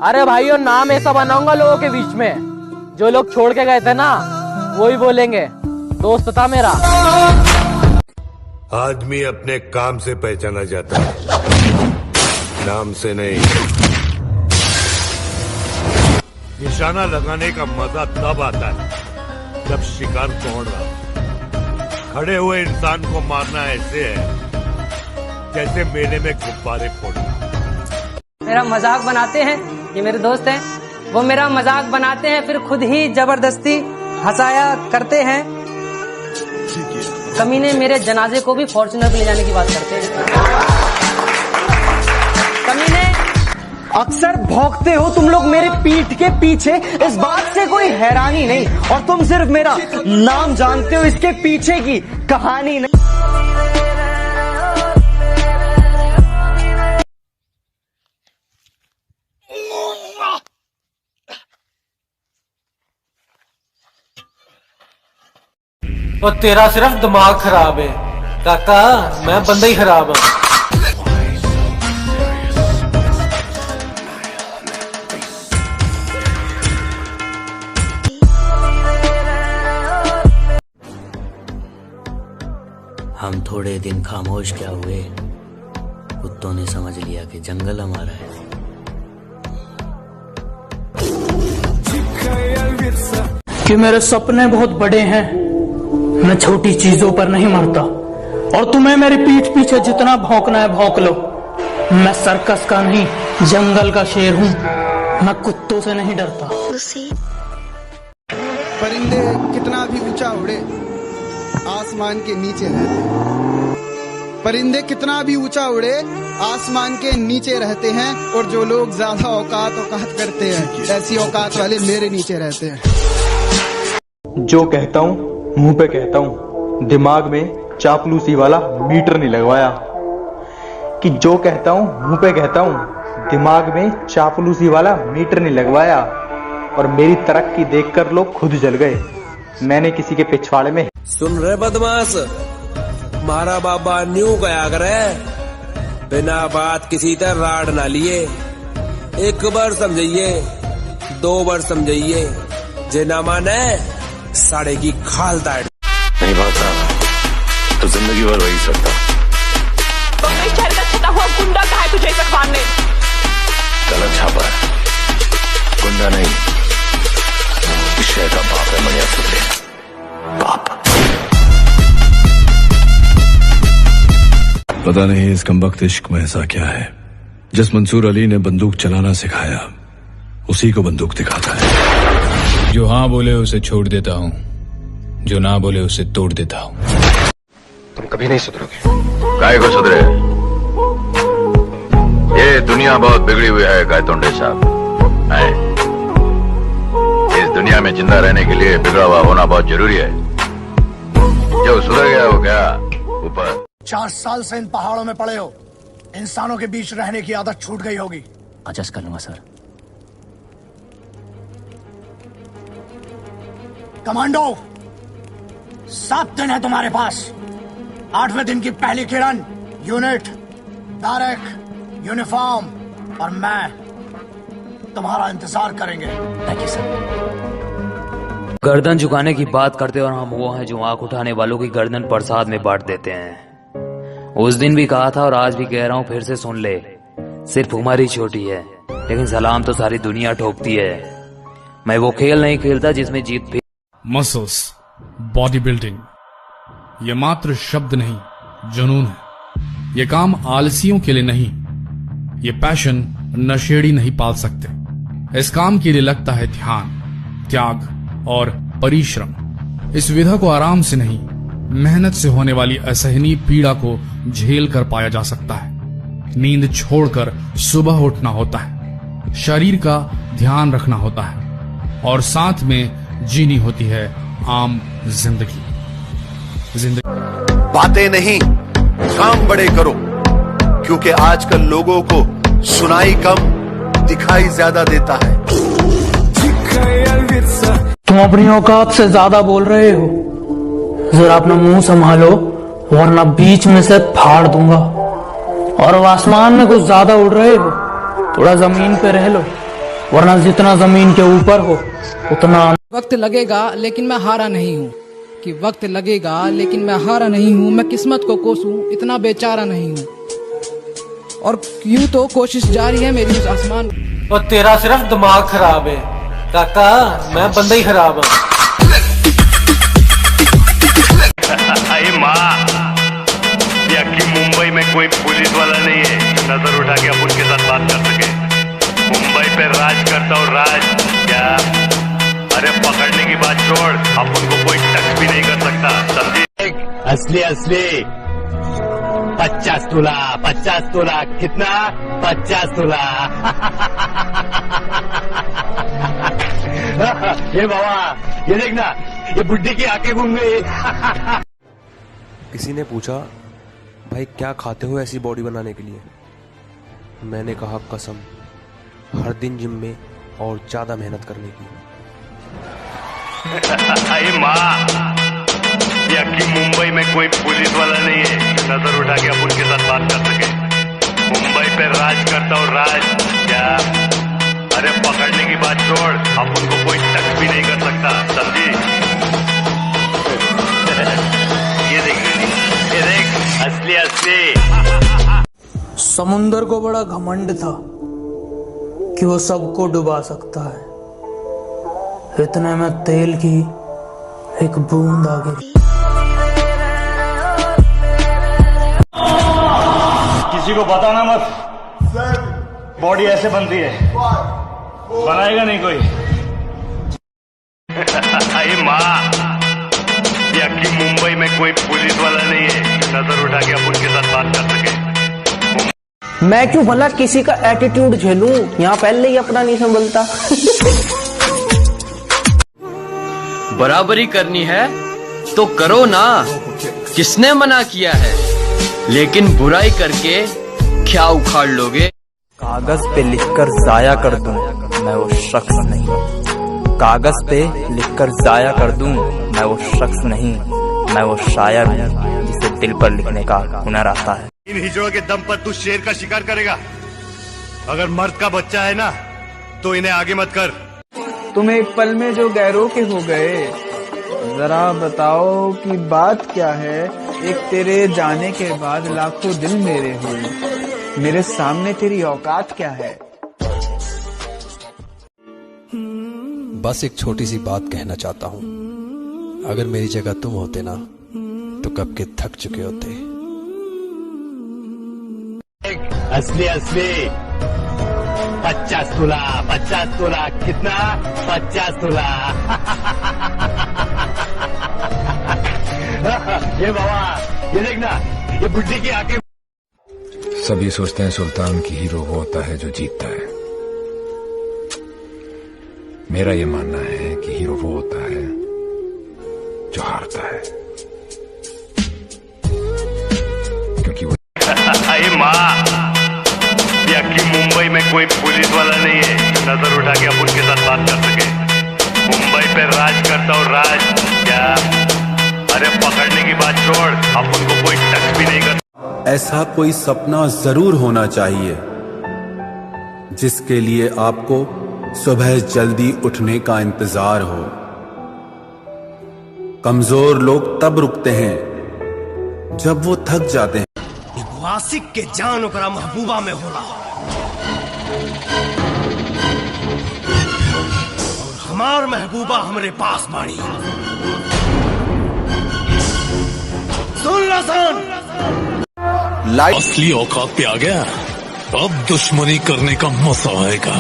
अरे भाइयों, नाम ऐसा बनाऊंगा लोगों के बीच में, जो लोग छोड़ के गए थे ना वही बोलेंगे दोस्त था मेरा। आदमी अपने काम से पहचाना जाता है, नाम से नहीं। निशाना लगाने का मजा तब आता है जब शिकार दौड़ रहा हो। खड़े हुए इंसान को मारना ऐसे है जैसे मेले में गुब्बारे फोड़ना। मेरा मजाक बनाते हैं, ये मेरे दोस्त हैं, वो मेरा मजाक बनाते हैं फिर खुद ही जबरदस्ती हंसाया करते हैं। कमीने मेरे जनाजे को भी फॉर्च्यूनर पे ले जाने की बात करते हैं। कमीने अक्सर भौंकते हो तुम लोग मेरे पीठ के पीछे, इस बात से कोई हैरानी नहीं, और तुम सिर्फ मेरा नाम जानते हो, इसके पीछे की कहानी नहीं। और तेरा सिर्फ दिमाग खराब है काका, मैं बंदा ही खराब हूँ। हम थोड़े दिन खामोश क्या हुए, कुत्तों ने समझ लिया कि जंगल हमारा है। कि मेरे सपने बहुत बड़े हैं, मैं छोटी चीजों पर नहीं मरता, और तुम्हें मेरी पीठ पीछे जितना भौंकना है भौंक लो। मैं सर्कस का नहीं, जंगल का शेर हूँ, मैं कुत्तों से नहीं डरता। परिंदे कितना भी ऊंचा उड़े आसमान के नीचे रहते हैं। परिंदे कितना भी ऊंचा उड़े आसमान के नीचे रहते हैं, और जो लोग ज्यादा औकात करते हैं ऐसी औकात वाले मेरे नीचे रहते हैं। जो कहता हूँ मुंह पे कहता हूँ, दिमाग में चापलूसी वाला मीटर नहीं लगवाया। कि जो कहता हूँ मुंह पे कहता हूँ, दिमाग में चापलूसी वाला मीटर नहीं लगवाया। और मेरी तरक्की देखकर लोग खुद जल गए, मैंने किसी के पिछवाड़े में। सुन रहे बदमाश, मारा बाबा न्यू गया करे, बिना बात किसी तरह राड ना लिए। एक बार समझिए, 2 बार समझिए, जे ना माने साड़े की खाल दाड़ नहीं भागता तो जिंदगी भर वही सकता। बम्बई शहर का छटा हुआ गुंडा कहा है तुझे इस अखबार ने? गलत छापा है, गुंडा नहीं, इस शहर का बाप है मनिया सुधरे बाप। पता नहीं इस कमबख्त इश्क में ऐसा क्या है, जिस मंसूर अली ने बंदूक चलाना सिखाया उसी को बंदूक दिखाता है। जो हाँ बोले उसे छोड़ देता हूँ, जो ना बोले उसे तोड़ देता हूँ। तुम कभी नहीं सुधरोगे। काय को सुधरे? ये दुनिया बहुत बिगड़ी हुई है गायतोंडे साहब। इस दुनिया में जिंदा रहने के लिए बिगड़ा हुआ होना बहुत जरूरी है। जो सुधर गया वो क्या ऊपर। 4 साल से इन पहाड़ों में पड़े हो, इंसानों के बीच रहने की आदत छूट गई होगी। एडजस्ट कर लूंगा सर। कमांडो, 7 दिन है तुम्हारे पास। 8वें दिन की पहली किरण, यूनिट, बैरक, यूनिफॉर्म और मैं तुम्हारा इंतजार करेंगे। Thank you sir. गर्दन झुकाने की बात करते और हम वो हैं जो आंख उठाने वालों की गर्दन प्रसाद में बांट देते हैं। उस दिन भी कहा था और आज भी कह रहा हूँ, फिर से सुन ले। सिर्फ उम्र ही छोटी है, लेकिन सलाम तो सारी दुनिया ठोकती है। मैं वो खेल नहीं खेलता जिसमें जीत। मसल्स, बॉडी बिल्डिंग, ये मात्र शब्द नहीं, जुनून है। ये काम आलसियों के लिए नहीं, ये पैशन नशेड़ी नहीं पाल सकते। इस काम के लिए लगता है ध्यान, त्याग और परिश्रम। इस विधा को आराम से नहीं, मेहनत से होने वाली असहनीय पीड़ा को झेल कर पाया जा सकता है। नींद छोड़कर सुबह उठना होता है, शरीर का ध्यान रखना होता है, और साथ में जीनी होती है आम जिंदगी। बातें नहीं, काम बड़े करो, क्योंकि आजकल लोगों को सुनाई कम, दिखाई ज्यादा देता है। तुम अपनी औकात से ज्यादा बोल रहे हो, जरा अपना मुंह संभालो वरना बीच में से फाड़ दूंगा। और आसमान में कुछ ज्यादा उड़ रहे हो, थोड़ा जमीन पे रह लो, वरना जितना जमीन के ऊपर हो उतना। वक्त लगेगा लेकिन मैं हारा नहीं हूँ, कि वक्त लगेगा लेकिन मैं हारा नहीं हूँ। मैं किस्मत को कोसूं इतना बेचारा नहीं हूँ, और यूं तो कोशिश जारी है मेरी उस आसमान। और तेरा सिर्फ दिमाग खराब है काका, मैं बंदा ही खराब हूँ। अरे माँ, कि मुंबई में कोई पुलिस वाला नहीं है नजर उठा के अपन के साथ बात कर सके। मुंबई पे राज करता हूँ, राज क्या? अरे पकड़ने की बात छोड़, अपन को कोई टच भी नहीं कर सकता, समझी? असली असली 50 तोला 50 तोला कितना? 50 तोला। ये बाबा, ये देखना, ये बुड्ढी की आंखें घूम गई। किसी ने पूछा, भाई क्या खाते हो ऐसी बॉडी बनाने के लिए? मैंने कहा कसम, हर दिन जिम में और ज्यादा मेहनत करने की। अरे माँ, कि मुंबई में कोई पुलिस वाला नहीं है नजर उठा के अपन के साथ बात कर सके। मुंबई पे राज करता हूँ, राज क्या? अरे पकड़ने की बात छोड़, अपन को कोई टच भी नहीं कर सकता, समझी? ये देख असली असली। समुंदर को बड़ा घमंड था कि वो सबको डुबा सकता है। इतने में तेल की एक बूंद आ गई। किसी को बताना मत, बॉडी ऐसे बनती है, बनाएगा नहीं कोई। अरे माँ, कि मुंबई में कोई पुलिस वाला नहीं है नजर उठा के अपन के साथ बात कर सके। मैं क्यों भला किसी का एटीट्यूड झेलूं, यहाँ पहले ही अपना नहीं संभलता। बराबरी करनी है तो करो ना, किसने मना किया है? लेकिन बुराई करके क्या उखाड़ लोगे? कागज पे लिखकर जाया कर दूं मैं वो शख्स नहीं। कागज पे लिखकर जाया कर दूं मैं वो शख्स नहीं। मैं वो शायर हूँ जिसे दिल पर लिखने का हुनर आता है। इन हिजड़ों के दम पर तू शेर का शिकार करेगा। अगर मर्द का बच्चा है ना तो इन्हें आगे मत कर। तुम एक पल में जो गैरों के हो गए, जरा बताओ कि बात क्या है? एक तेरे जाने के बाद लाखों दिल मेरे हुए, मेरे सामने तेरी औकात क्या है? बस एक छोटी सी बात कहना चाहता हूँ, अगर मेरी जगह तुम होते ना तो कब के थक चुके होते। असली असली 50 तोला कितना? 50 तोला। ये बाबा, ये देखना, ये बुड्ढी की आंखें। सभी सोचते हैं सुल्तान की हीरो वो होता है जो जीतता है। मेरा ये मानना है कि हीरो वो होता है जो हारता है, क्योंकि वो अरे माँ, कि मुंबई में कोई पुलिस वाला नहीं है नजर उठा के अपन के साथ बात कर सके। मुंबई पे राज करता हूँ, राज क्या? अरे पकड़ने की बात छोड़, अपन को कोई टच भी नहीं कर। ऐसा कोई सपना जरूर होना चाहिए जिसके लिए आपको सुबह जल्दी उठने का इंतजार हो। कमजोर लोग तब रुकते हैं जब वो थक जाते हैं। आशिक के जान ओकरा महबूबा में होला, और हमार महबूबा हमरे पास बाड़ी। सुन ला सन, असली औकात पे आ गया, अब दुश्मनी करने का मजा आएगा।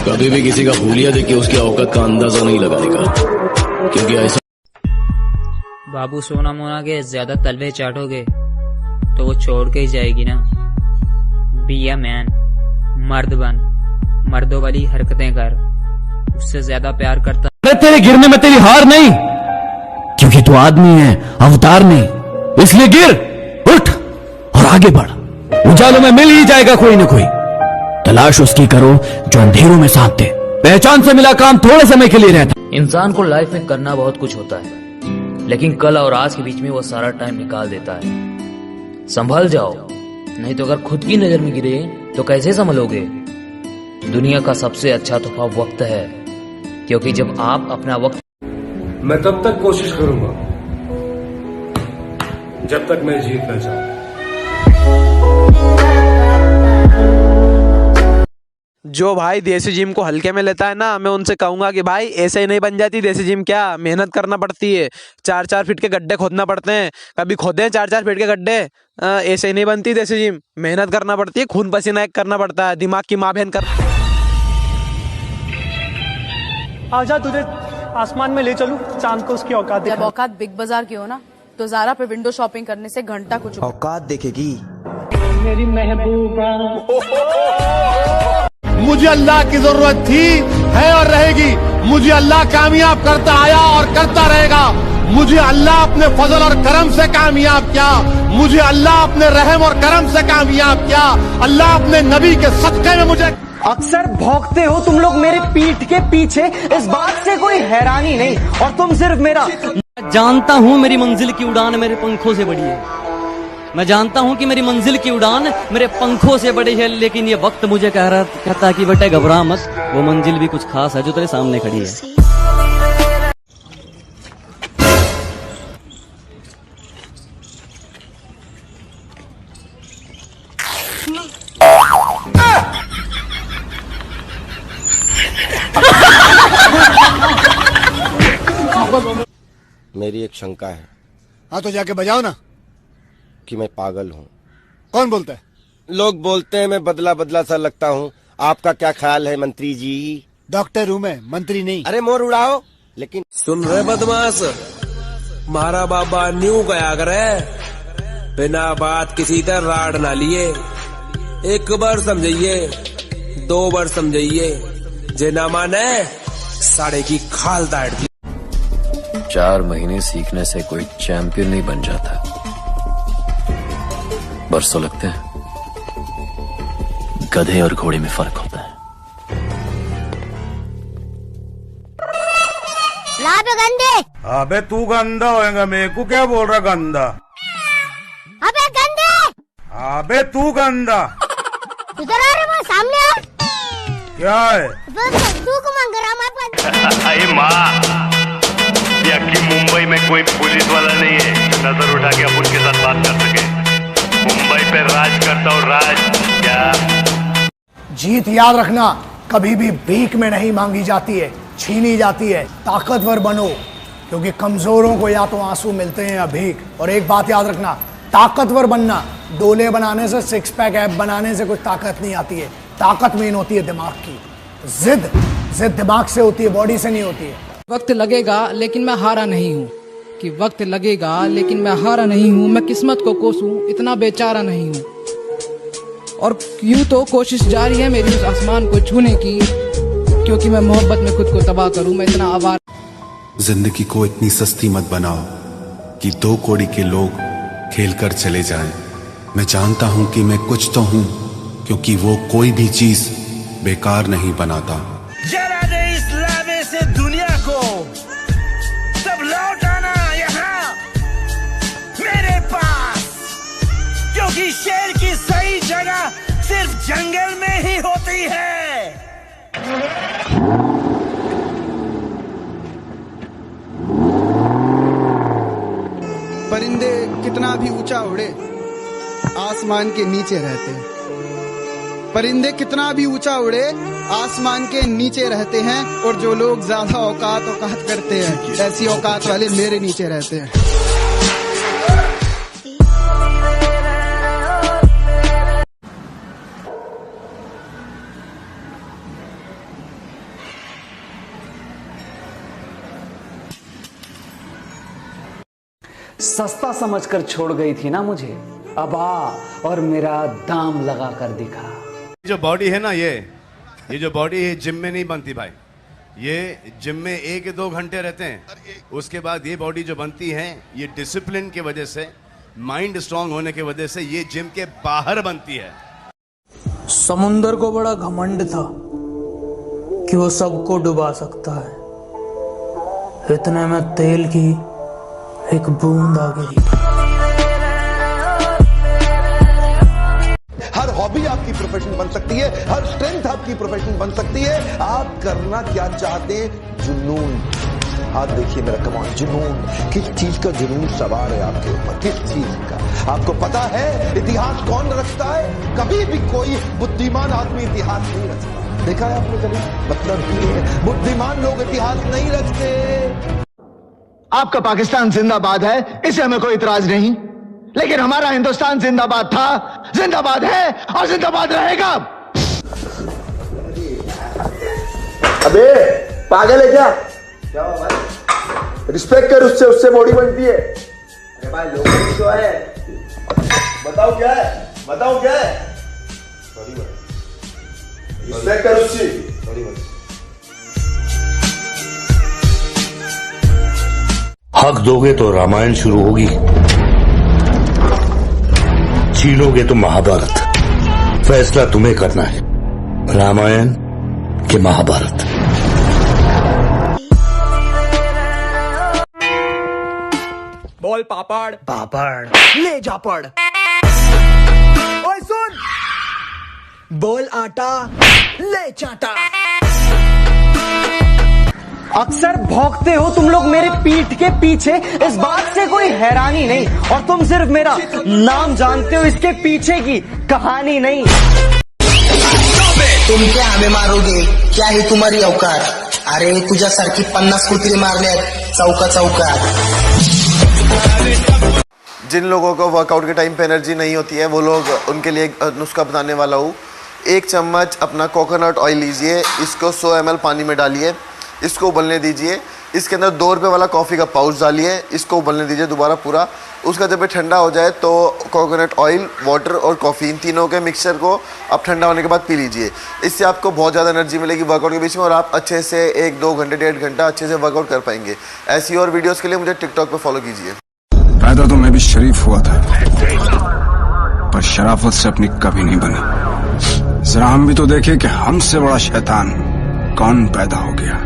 कभी भी किसी का हुलिया देख के उसकी औकात का अंदाजा नहीं लगाएगा, क्योंकि ऐसा बाबू सोना मोना के ज्यादा तलवे चाटोगे तो वो छोड़ के ही जाएगी ना। बी अ मैन, मर्द बन, मर्दों वाली हरकतें कर, उससे ज्यादा प्यार करता। अरे तेरे गिरने में तेरी हार नहीं, क्योंकि तू आदमी है, अवतार नहीं। इसलिए गिर, उठ और आगे बढ़। उजालों में मिल ही जाएगा कोई न कोई। तलाश उसकी करो जो अंधेरों में साथ दे। पहचान से मिला काम थोड़े समय के लिए रहता। इंसान को लाइफ में करना बहुत कुछ होता है, लेकिन कल और आज के बीच में वो सारा टाइम निकाल देता है। संभल जाओ, नहीं तो अगर खुद की नजर में गिरे तो कैसे संभलोगे। दुनिया का सबसे अच्छा तोहफा वक्त है, क्योंकि जब आप अपना वक्त। मैं तब तक कोशिश करूंगा जब तक मैं जीत न जाऊं। जो भाई देसी जिम को हल्के में लेता है ना, मैं उनसे कहूंगा कि भाई ऐसे ही नहीं बन जाती देसी जिम, क्या मेहनत करना पड़ती है। 4-4 फीट के गड्ढे खोदना पड़ते हैं, कभी खोदे हैं 4-4 फीट के गड्ढे। ऐसे ही नहीं बनती देसी जिम, मेहनत करना पड़ती है, खून पसीना एक करना पड़ता है, दिमाग की माँ बहन कर। आजा तुझे आसमान में ले चलूं, चांद को उसकी औकात जब औकात बिग बाजार की हो ना, तो ज़ारा पे विंडो शॉपिंग करने से घंटा कुछ औकात देखेगी मेरी महबूबा। मुझे अल्लाह की जरूरत थी, है और रहेगी। मुझे अल्लाह कामयाब करता आया और करता रहेगा। मुझे अल्लाह अपने फजल और करम से कामयाब किया। मुझे अल्लाह अपने रहम और करम से कामयाब किया। अल्लाह अपने नबी के सदक़े में मुझे। अक्सर भौंकते हो तुम लोग मेरे पीठ के पीछे, इस बात से कोई हैरानी नहीं, और तुम सिर्फ मेरा। जानता हूँ मेरी मंजिल की उड़ान मेरे पंखों से बड़ी है। मैं जानता हूँ कि मेरी मंजिल की उड़ान मेरे पंखों से बड़ी है, लेकिन ये वक्त मुझे कहता है कि बेटे घबरा मत, वो मंजिल भी कुछ खास है जो तेरे सामने खड़ी है। मेरी एक शंका है। हाँ तो जाके बजाओ ना। कि मैं पागल हूँ। कौन बोलता है? लोग बोलते हैं मैं बदला बदला सा लगता हूँ। आपका क्या ख्याल है मंत्री जी? डॉक्टर हूँ मैं, मंत्री नहीं। अरे मोर उड़ाओ, लेकिन सुन रहे बदमाश, मारा बाबा न्यू गया करे, बिना बात किसी तरह राड ना लिए। एक बार समझिए, 2 बार समझिए, जे ना माने साड़े की खाल दाड़ दी। 4 महीने सीखने से कोई चैंपियन नहीं बन जाता, बरसों लगते हैं। गधे और घोड़े में फर्क होता है। लाबे गंदे। अबे तू गंदा होएगा, मेरे को क्या बोल रहा गंदा? अबे गंदे। अबे तू गंदा। इधर आ रे, वो सामने आ। क्या है? तू को मंगरा मत। अरे माँ, कि मुंबई में कोई पुलिस वाला नहीं है नजर उठा के अपन के साथ बात कर सके। मुंबई पे राज करता हूँ, राज क्या। जीत याद रखना कभी भी भीख में नहीं मांगी जाती है, छीनी जाती है। ताकतवर बनो, क्योंकि कमजोरों को या तो आंसू मिलते हैं या भीख। और एक बात याद रखना, ताकतवर बनना, डोले बनाने से, 6 पैक ऐप बनाने से कुछ ताकत नहीं आती है। ताकत मेन होती है दिमाग की। जिद दिमाग से होती है, बॉडी से नहीं होती है। वक्त लगेगा लेकिन मैं हारा नहीं हूँ, कि वक्त लगेगा लेकिन मैं हारा नहीं हूँ। मैं किस्मत को कोसूं, इतना बेचारा नहीं हूँ। और यूं तो कोशिश जारी है मेरी उस आसमान को छूने की, क्योंकि मैं मोहब्बत में खुद को तबाह करूँ। मैं इतना आवार। जिंदगी को इतनी सस्ती मत बनाओ कि 2 कौड़ी के लोग खेल कर चले जाएं। मैं जानता हूँ कि मैं कुछ तो हूँ, क्योंकि वो कोई भी चीज बेकार नहीं बनाता। जरा दे इस लावे से दुनिया को, सब लौट आना यहाँ मेरे पास, क्योंकि शेर की सही जगह सिर्फ जंगल में ही होती है। परिंदे कितना भी ऊंचा उड़े, आसमान के नीचे रहते हैं। परिंदे कितना भी ऊंचा उड़े, आसमान के नीचे रहते हैं। और जो लोग ज्यादा औकात करते हैं, ऐसी औकात वाले मेरे नीचे रहते हैं। सस्ता समझकर छोड़ गई थी ना मुझे, अब आ और मेरा दाम लगा कर दिखा। जो बॉडी है ना, ये जो बॉडी है जिम में नहीं बनती भाई। ये जिम में 1 या 2 घंटे रहते हैं, उसके बाद ये बॉडी जो बनती है, ये डिसिप्लिन की वजह से, माइंड स्ट्रांग होने की वजह से ये जिम के बाहर बनती है। समुंदर को बड़ा घमंड था कि वो सबको डुबा सकता है। इतने में तेल की एक बूंद आ गई। हर हॉबी आपकी प्रोफेशन बन सकती है, हर स्ट्रेंथ आपकी प्रोफेशन बन सकती है। आप करना क्या चाहते हैं? जुनून। आज देखिए मेरा कमाल, जुनून। किस चीज का जुनून सवार है आपके ऊपर? किस चीज का? आपको पता है इतिहास कौन रचता है? कभी भी कोई बुद्धिमान आदमी इतिहास नहीं रचता। देखा है आपने कभी? मतलब ये बुद्धिमान लोग इतिहास नहीं रचते। आपका पाकिस्तान जिंदाबाद है, इसे हमें कोई इतराज नहीं, लेकिन हमारा हिंदुस्तान जिंदाबाद था, जिंदाबाद है और जिंदाबाद रहेगा। अबे पागल है क्या? क्या हुआ भाई? रिस्पेक्ट कर, उससे बॉडी बनती है। अरे भाई लोग जो है, बताओ क्या है? बताओ क्या है? सॉरी भाई, रिस्पेक्ट कर उससे। सॉरी भाई। हक दोगे तो रामायण शुरू होगी, छीनोगे तो महाभारत। फैसला तुम्हें करना है, रामायण के महाभारत। बोल पापड़। पापड़ ले जा पड़। ओए सुन, बोल आटा ले चाटा। अक्सर भौंकते हो तुम लोग मेरे पीठ के पीछे, इस बात से कोई हैरानी नहीं, और तुम सिर्फ मेरा नाम जानते हो, इसके पीछे की कहानी नहीं। तुम क्या हमें मारोगे? क्या है तुम्हारी औकात? अरे तुझ्यासारखी 50 कुत्री मारल्यात चौका चौकात। जिन लोगों को वर्कआउट के टाइम पे एनर्जी नहीं होती है, वो लोग, उनके लिए एक नुस्खा बताने वाला हूँ। 1 चम्मच अपना कोकोनट ऑयल लीजिए, इसको 100 ml पानी में डालिए, इसको उबलने दीजिए। इसके अंदर 2 रुपये वाला कॉफ़ी का पाउच डालिए, इसको उबलने दीजिए दोबारा पूरा। उसका जब ये ठंडा हो जाए तो कोकोनट ऑयल, वाटर और कॉफ़ी, इन तीनों के मिक्सचर को आप ठंडा होने के बाद पी लीजिए। इससे आपको बहुत ज़्यादा एनर्जी मिलेगी वर्कआउट के बीच में, और आप अच्छे से 1-2 घंटे 1.5 घंटा अच्छे से वर्कआउट कर पाएंगे। ऐसी और वीडियोज़ के लिए मुझे टिकटॉक पर फॉलो कीजिए। पैदा तो मैं भी शरीफ हुआ था, पर शराफत से अपनी कभी नहीं बनी। जरा हम भी तो देखे कि हमसे बड़ा शैतान कौन पैदा हो गया।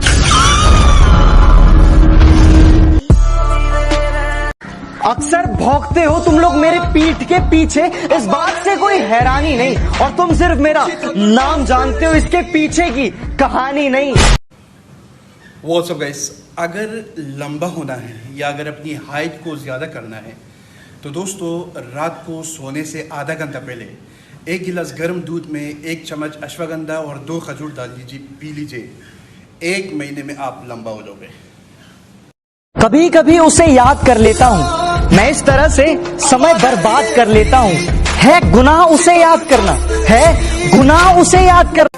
अक्सर भौंकते हो तुम लोग मेरे पीठ के पीछे, इस बात से कोई हैरानी नहीं, और तुम सिर्फ मेरा नाम जानते हो, इसके पीछे की कहानी नहीं। व्हाट्सअप गाइस, अगर लंबा होना है या अगर अपनी हाइट को ज़्यादा करना है तो दोस्तों रात को सोने से आधा घंटा पहले 1 गिलास गर्म दूध में 1 चम्मच अश्वगंधा और 2 खजूर डाल लीजिए, पी लीजिए। 1 महीने में आप लंबा हो जाओगे। कभी कभी उसे याद कर लेता हूँ, मैं इस तरह से समय बर्बाद कर लेता हूँ। है गुनाह उसे याद करना, है गुनाह उसे याद करना।